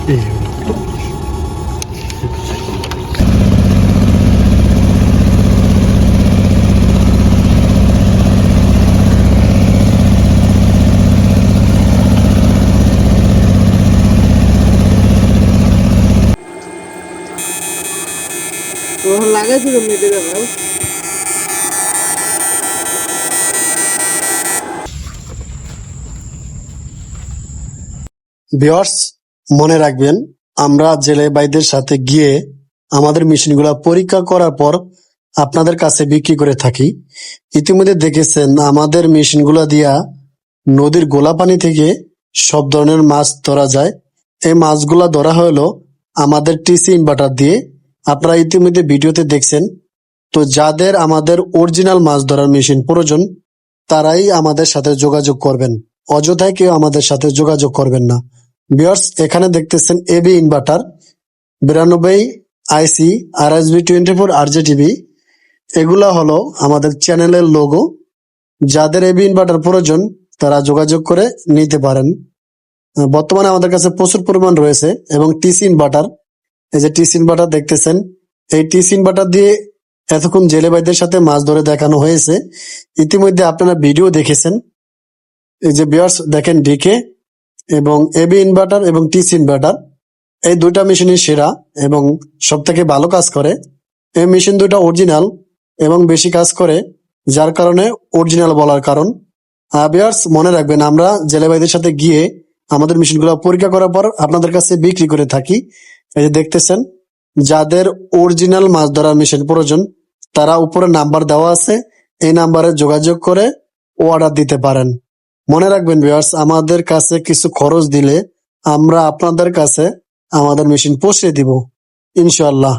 এই লাগাইছিল মেয়েদের ভাই ভিউয়ার্স, মনে রাখবেন, আমরা জেলে ভাইদের সাথে গিয়ে আমাদের মেশিনগুলো পরীক্ষা করার পর আপনাদের কাছে বিক্রি করে থাকি। ইতিমধ্যে দেখেছেন আমাদের মেশিনগুলো দিয়া নদীর গোলা পানি থেকে সব ধরনের মাছ ধরা যায়। এই মাছগুলা ধরা হলো আমাদের টিসি ইনভার্টার দিয়ে। আপনারা ইতিমধ্যে ভিডিওতে দেখছেন। তো যাদের আমাদের অরিজিনাল মাছ ধরার মেশিন প্রয়োজন তারাই আমাদের সাথে যোগাযোগ করবেন, অযথায় কেউ আমাদের সাথে যোগাযোগ করবেন না। ভিউয়ার্স, এখানে দেখতেছেন এবি ইনভার্টার 92 আইসি RSB 24 RJTB। এগুলা হলো আমাদের চ্যানেলের লোগো। যাদের এবি ইনভার্টার প্রয়োজন তারা যোগাযোগ করে নিতে পারেন। বর্তমানে আমাদের কাছে প্রচুর পরিমাণ রয়েছে। এবং টিসি ইনভার্টার, এই যে টিসি ইনভার্টার দেখতেছেন, এই টিসি ইনভার্টার দিয়ে এতক্ষণ জেলে ভাইদের সাথে মাছ ধরে দেখানো হয়েছে। ইতিমধ্যে আপনারা ভিডিও দেখেছেন। এই যে ভিউয়ার্স দেখেন, ডিকে এবং এবি ইনভার্টার এবং টিসি ইনভার্টার এই দুইটা মেশিনই সেরা এবং সব থেকে ভালো কাজ করে। এই মেশিন দুইটা অরিজিনাল এবং বেশি কাজ করে, যার কারণে অরিজিনাল বলার কারণ। ভিউয়ার্স, মনে রাখবেন, আমরা জেলে ভাইদের সাথে গিয়ে আমাদের মেশিনগুলো পরীক্ষা করার পর আপনাদের কাছে বিক্রি করে থাকি। এই যে দেখতেছেন, যাদের অরিজিনাল মাছ ধরার মেশিন প্রয়োজন তারা উপরে নাম্বার দেওয়া আছে, এই নাম্বারে যোগাযোগ করে অর্ডার দিতে পারেন। মনে রাখবেন ভিউয়ার্স, আমাদের কাছে কিছু খরচ দিলে আমরা আপনাদের কাছে আমাদের মেশিন পৌঁছে দিব ইনশাআল্লাহ।